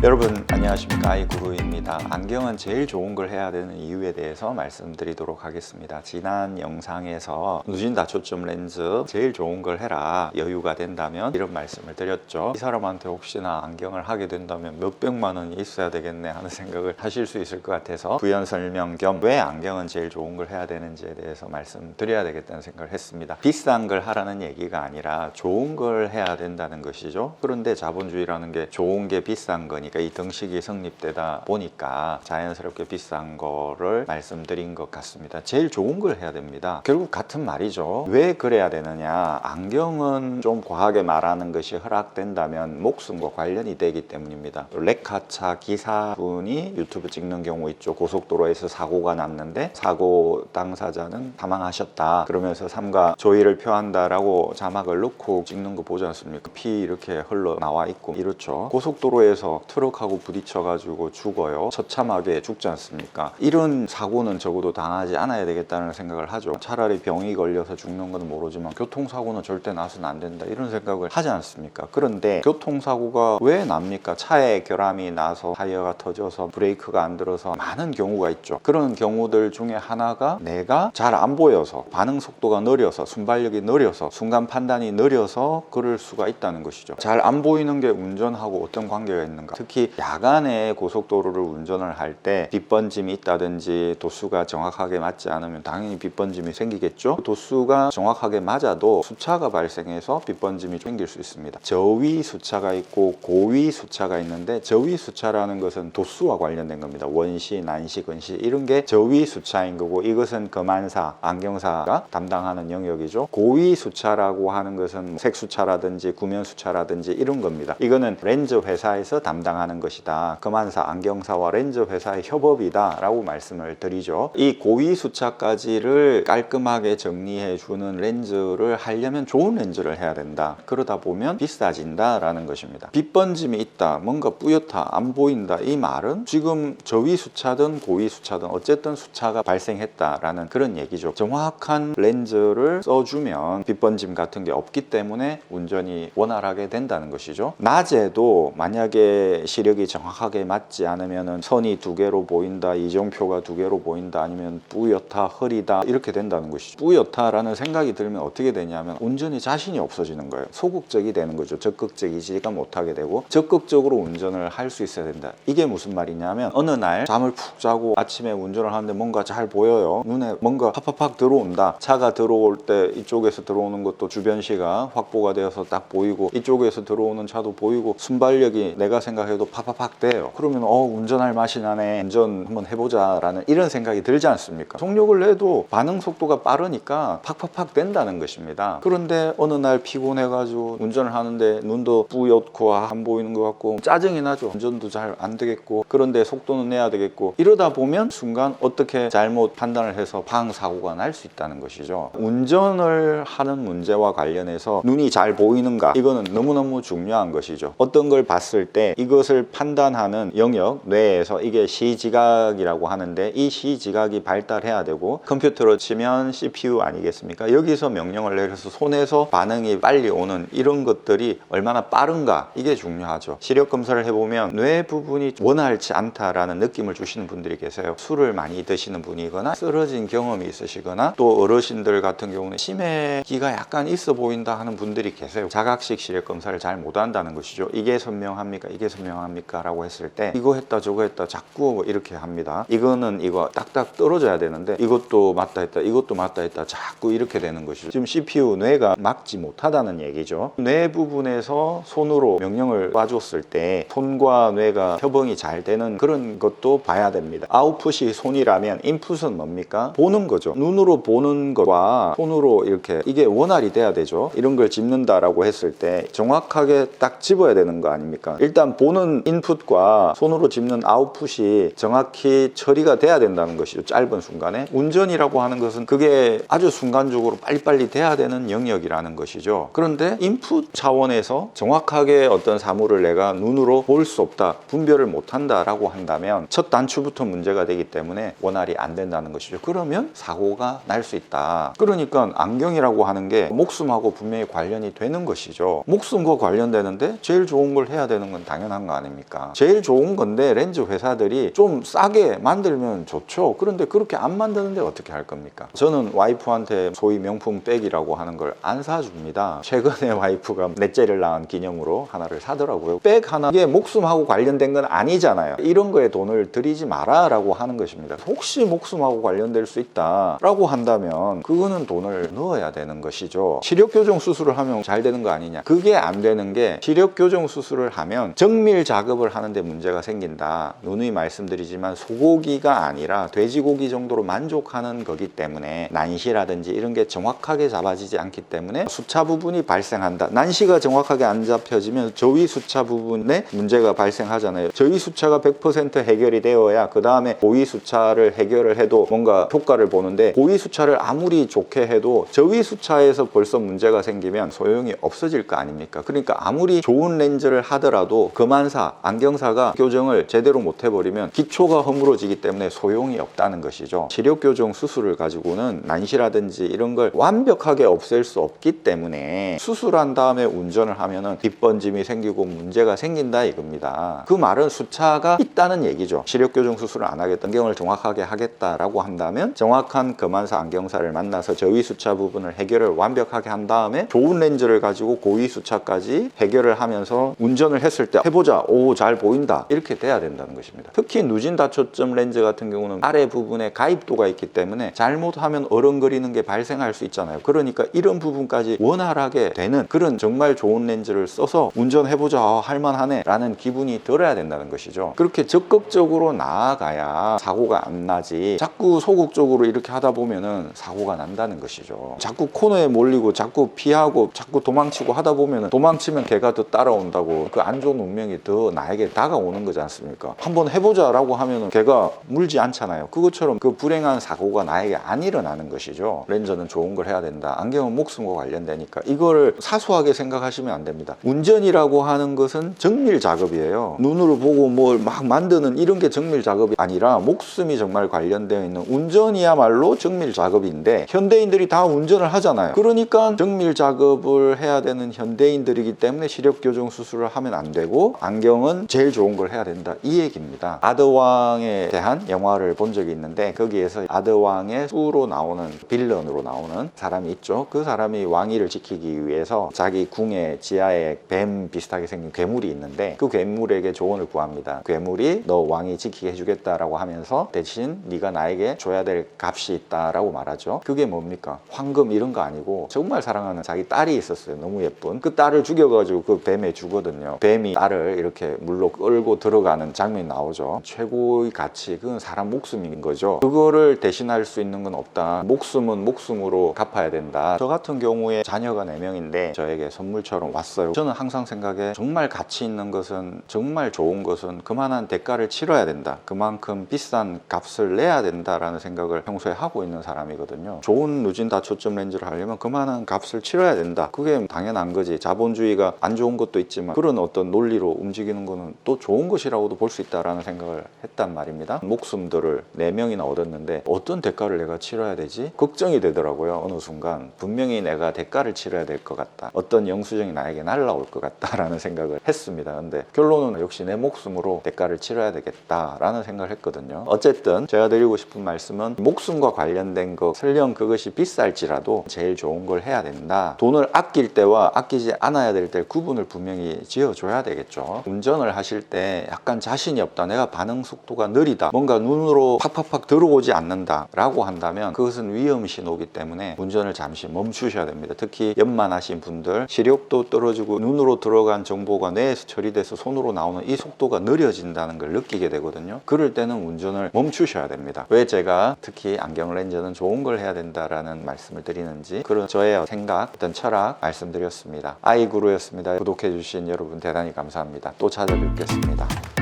여러분 안녕하십니까, 아이구루입니다. 안경은 제일 좋은 걸 해야 되는 이유에 대해서 말씀드리도록 하겠습니다. 지난 영상에서 누진다 초점 렌즈 제일 좋은 걸 해라, 여유가 된다면, 이런 말씀을 드렸죠. 이 사람한테 혹시나 안경을 하게 된다면 몇백만 원이 있어야 되겠네 하는 생각을 하실 수 있을 것 같아서 부연 설명 겸 왜 안경은 제일 좋은 걸 해야 되는지에 대해서 말씀드려야 되겠다는 생각을 했습니다. 비싼 걸 하라는 얘기가 아니라 좋은 걸 해야 된다는 것이죠. 그런데 자본주의라는 게 좋은 게 비싼 거니까 이 등식이 성립되다 보니까 자연스럽게 비싼 거를 말씀드린 것 같습니다. 제일 좋은 걸 해야 됩니다. 결국 같은 말이죠. 왜 그래야 되느냐, 안경은 좀 과하게 말하는 것이 허락된다면 목숨과 관련이 되기 때문입니다. 레카차 기사분이 유튜브 찍는 경우 있죠. 고속도로에서 사고가 났는데 사고 당사자는 사망하셨다 그러면서 삼가 조의를 표한다라고 자막을 넣고 찍는 거 보지 않습니까? 피 이렇게 흘러나와 있고 이렇죠. 고속도로에서 트럭하고 부딪혀 가지고 죽어요. 처참하게 죽지 않습니까? 이런 사고는 적어도 당하지 않아야 되겠다는 생각을 하죠. 차라리 병이 걸려서 죽는 건 모르지만 교통사고는 절대 나서는 안 된다, 이런 생각을 하지 않습니까? 그런데 교통사고가 왜 납니까? 차에 결함이 나서 타이어가 터져서 브레이크가 안 들어서 많은 경우가 있죠. 그런 경우들 중에 하나가 내가 잘 안 보여서, 반응 속도가 느려서, 순발력이 느려서, 순간 판단이 느려서 그럴 수가 있다는 것이죠. 잘 안 보이는 게 운전하고 어떤 관계가 있는가? 특히 야간에 고속도로를 운전을 할 때 빗번짐이 있다든지 도수가 정확하게 맞지 않으면 당연히 빗번짐이 생기겠죠. 도수가 정확하게 맞아도 수차가 발생해서 빗번짐이 생길 수 있습니다. 저위 수차가 있고 고위 수차가 있는데, 저위 수차라는 것은 도수와 관련된 겁니다. 원시, 난시, 근시 이런 게 저위 수차인 거고, 이것은 거만사, 안경사가 담당하는 영역이죠. 고위 수차라고 하는 것은 색수차라든지 구면수차라든지 이런 겁니다. 이거는 렌즈 회사에서 담당하는 것이다. 거만사, 안경사와 렌즈 회사의 협업이다 라고 말씀을 드리죠. 이 고위 수차까지를 깔끔하게 정리해 주는 렌즈를 하려면 좋은 렌즈를 해야 된다. 그러다 보면 비싸진다 라는 것입니다. 빗번짐이 있다, 뭔가 뿌옇다, 안 보인다, 이 말은 지금 저위 수차든 고위 수차든 어쨌든 수차가 발생했다 라는 그런 얘기죠. 정확한 렌즈를 써주면 빗번짐 같은 게 없기 때문에 운전이 원활하게 된다는 것이죠. 낮에도 만약에 시력이 정확하게 맞지 않으면 선이 두 개로 보인다, 이정표가 두 개로 보인다, 아니면 뿌옇다, 흐리다 이렇게 된다는 것이죠. 뿌옇다라는 생각이 들면 어떻게 되냐면 운전에 자신이 없어지는 거예요. 소극적이 되는 거죠. 적극적이지가 못하게 되고 적극적으로 운전을 할 수 있어야 된다. 이게 무슨 말이냐면, 어느 날 잠을 푹 자고 아침에 운전을 하는데 뭔가 잘 보여요. 눈에 뭔가 팍팍팍 들어온다. 차가 들어올 때 이쪽에서 들어오는 것도 주변시가 확보가 되어서 딱 보이고, 이쪽에서 들어오는 차도 보이고, 순발력이 내가 생각해도 팍팍팍 돼요. 그러면 운전할 맛이 나네, 운전 한번 해보자 라는 이런 생각이 들지 않습니까? 속력을 내도 반응 속도가 빠르니까 팍팍팍 된다는 것입니다. 그런데 어느 날 피곤해가지고 운전을 하는데 눈도 뿌옇고 안 보이는 것 같고 짜증이 나죠. 운전도 잘 안 되겠고, 그런데 속도는 내야 되겠고, 이러다 보면 순간 어떻게 잘못 판단을 해서 방 사고가 날 수 있다는 것이죠. 운전을 하는 문제와 관련해서 눈이 잘 보이는가, 이거는 너무너무 중요한 것이죠. 어떤 걸 봤을 때 이것을 판단하는 영역 뇌에서, 이게 시지각이라고 하는데, 이 시지각이 발달해야 되고, 컴퓨터로 치면 CPU 아니겠습니까? 여기서 명령을 내려서 손에서 반응이 빨리 오는 이런 것들이 얼마나 빠른가, 이게 중요하죠. 시력 검사를 해보면 뇌 부분이 원활치 않다라는 느낌을 주시는 분들이 계세요. 술을 많이 드시는 분이거나 쓰러진 경험이 있으시거나, 또 어르신들 같은 경우는 치매기가 약간 있어 보인다 하는 분들이 계세요. 자각식 시력 검사를 잘 못한다는 것이죠. 이게 선명합니까? 이게 선명합니까? 라고 했을 때 이거 했다 저거 했다 자꾸 이렇게 합니다. 이거는 이거 딱딱 떨어져야 되는데 이것도 맞다 했다 이것도 맞다 했다 자꾸 이렇게 되는 것이죠. 지금 CPU 뇌가 막지 못하다는 얘기죠. 뇌 부분에서 손으로 명령을 놔줬을 때 손과 뇌가 협응이 잘 되는 그런 것도 봐야 됩니다. 아웃풋이 손이라면 인풋은 뭡니까? 보는 거죠. 눈으로 보는 것과 손으로 이렇게, 이게 원활이 돼야 되죠. 이런 걸 집는다라고 했을 때 정확하게 딱 집어야 되는 거 아닙니까? 일단 보는 인풋과 손으로 집는 아웃풋이 정확히 처리가 돼야 된다는 것이죠. 짧은 순간에. 운전이라고 하는 것은 그게 아주 순간적으로 빨리빨리 돼야 되는 영역이라는 것이죠. 그런데 인풋 차원에서 정확하게 어떤 사물을 내가 눈으로 볼 수 없다, 분별을 못한다라고 한다면 첫 단추부터 문제가 되기 때문에 원활이 안 된다는 것이죠. 그러면 사고가 날 수 있다. 그러니까 안경이라고 하는 게 목숨하고 분명히 관련이 되는 것이죠. 목숨과 관련되는데 제일 좋은 걸 해야 되는 건 당연한 거 아닙니까? 제일 좋은 건데 렌즈 회사들이 좀 싸게 만들면 좋죠. 그런데 그렇게 안 만드는데 어떻게 할 겁니까? 저는 와이프한테 소위 명품 백이라고 하는 걸 안 사줍니다. 최근에 와이프가 넷째를 낳은 기념으로 하나를 사더라고요. 백 하나, 이게 목숨하고 관련된 건 아니잖아요. 이런 거에 돈을 들이지 마라 라고 하는 것입니다. 혹시 목숨하고 관련될 수 있다 라고 한다면 그거는 돈을 넣어야 되는 것이죠. 시력교정 수술을 하면 잘 되는 거 아니냐? 그게 안 되는 게, 시력교정 수술을 하면 정밀 작업을 하는데 문제가 생긴다. 누누이 말씀드리지만 소고기가 아니라 돼지고기 정도로 만족하는 거기 때문에 난시라든지 이런 게 정확하게 잡아지지 않기 때문에 수차 부분이 발생한다. 난시가 정확하게 안 잡혀지면 저위 수차 부분에 문제가 발생하잖아요. 저위 수차가 100% 해결이 되어야 그 다음에 고위 수차를 해결을 해도 뭔가 효과를 보는데, 고위 수차를 아무리 좋게 해도 저위 수차에서 벌써 문제가 생기면 소용이 없어질 거 아닙니까? 그러니까 아무리 좋은 렌즈를 하더라도 금한사, 안경사가 교정을 제대로 못 해버리면 기초가 허물어지기 때문에 소용이 없다는 것이죠. 시력교정 수술을 가지고는 난시라든지 이런 걸 완벽하게 없앨 수 없기 때문에 수술한 다음에 운전을 하면은 뒷번짐이 생기고 문제가 생긴다 이겁니다. 그 말은 수차가 있다는 얘기죠. 시력교정 수술을 안 하겠다, 안경을 정확하게 하겠다라고 한다면 정확한 금한사 안경사를 만나서 저위 수차 부분을 해결을 완벽하게 한 다음에 좋은 렌즈를 가지고 고위 수차까지 해결을 하면서 운전을 했을 때 해보자, 오 잘 보인다, 이렇게 돼야 된다는 것입니다. 특히 누진 다초점 렌즈 같은 경우는 아래 부분에 가입도가 있기 때문에 잘못하면 어른거리는 게 발생할 수 있잖아요. 그러니까 이런 부분까지 원활하게 되는 그런 정말 좋은 렌즈를 써서 운전해보자, 할만하네 라는 기분이 들어야 된다는 것이죠. 그렇게 적극적으로 나아가야 사고가 안 나지, 자꾸 소극적으로 이렇게 하다 보면은 사고가 난다는 것이죠. 자꾸 코너에 몰리고 자꾸 피하고 자꾸 도망치고 하다 보면은, 도망치면 걔가 더 따라온다고 그 안 좋은 운명이 더 나에게 다가오는 거지 않습니까? 한번 해보자 라고 하면은 걔가 물지 않잖아요. 그것처럼 그 불행한 사고가 나에게 안 일어나는 것이죠. 렌즈는 좋은 걸 해야 된다, 안경은 목숨과 관련되니까, 이거를 사소하게 생각하시면 안 됩니다. 운전이라고 하는 것은 정밀 작업이에요. 눈으로 보고 뭘 막 만드는 이런 게 정밀 작업이 아니라 목숨이 정말 관련되어 있는 운전이야말로 정밀 작업인데, 현대인들이 다 운전을 하잖아요. 그러니까 정밀 작업을 해야 되는 현대인들이기 때문에 시력교정 수술을 하면 안 되고 안경은 제일 좋은 걸 해야 된다, 이 얘기입니다. 아드왕에 대한 영화를 본 적이 있는데 거기에서 아드왕의 수로 나오는, 빌런으로 나오는 사람이 있죠. 그 사람이 왕위를 지키기 위해서 자기 궁의 지하에 뱀 비슷하게 생긴 괴물이 있는데 그 괴물에게 조언을 구합니다. 괴물이 너 왕이 지키게 해주겠다라고 하면서 대신 네가 나에게 줘야 될 값이 있다라고 말하죠. 그게 뭡니까? 황금 이런 거 아니고 정말 사랑하는 자기 딸이 있었어요. 너무 예쁜 그 딸을 죽여가지고 그 뱀에 주거든요. 뱀이 딸을 이렇게 물로 끌고 들어가는 장면이 나오죠. 최고의 가치, 그건 사람 목숨인 거죠. 그거를 대신할 수 있는 건 없다. 목숨은 목숨으로 갚아야 된다. 저 같은 경우에 자녀가 4명인데 저에게 선물처럼 왔어요. 저는 항상 생각해, 정말 가치 있는 것은, 정말 좋은 것은 그만한 대가를 치러야 된다, 그만큼 비싼 값을 내야 된다라는 생각을 평소에 하고 있는 사람이거든요. 좋은 누진 다초점 렌즈를 하려면 그만한 값을 치러야 된다, 그게 당연한 거지. 자본주의가 안 좋은 것도 있지만 그런 어떤 논리로 움직이는 거는 또 좋은 것이라고도 볼 수 있다라는 생각을 했단 말입니다. 목숨들을 4명이나 얻었는데 어떤 대가를 내가 치러야 되지? 걱정이 되더라고요. 어느 순간 분명히 내가 대가를 치러야 될 것 같다, 어떤 영수증이 나에게 날라올 것 같다라는 생각을 했습니다. 근데 결론은 역시 내 목숨으로 대가를 치러야 되겠다라는 생각을 했거든요. 어쨌든 제가 드리고 싶은 말씀은, 목숨과 관련된 것, 설령 그것이 비쌀지라도 제일 좋은 걸 해야 된다. 돈을 아낄 때와 아끼지 않아야 될 때 구분을 분명히 지어줘야 되겠죠. 운전을 하실 때 약간 자신이 없다, 내가 반응 속도가 느리다, 뭔가 눈으로 팍팍팍 들어오지 않는다 라고 한다면 그것은 위험 신호이기 때문에 운전을 잠시 멈추셔야 됩니다. 특히 연만하신 분들, 시력도 떨어지고 눈으로 들어간 정보가 뇌에서 처리돼서 손으로 나오는 이 속도가 느려진다는 걸 느끼게 되거든요. 그럴 때는 운전을 멈추셔야 됩니다. 왜 제가 특히 안경 렌즈는 좋은 걸 해야 된다라는 말씀을 드리는지, 그런 저의 생각, 어떤 철학 말씀드렸습니다. 아이구루였습니다. 구독해주신 여러분 대단히 감사합니다. 또 찾아뵙겠습니다.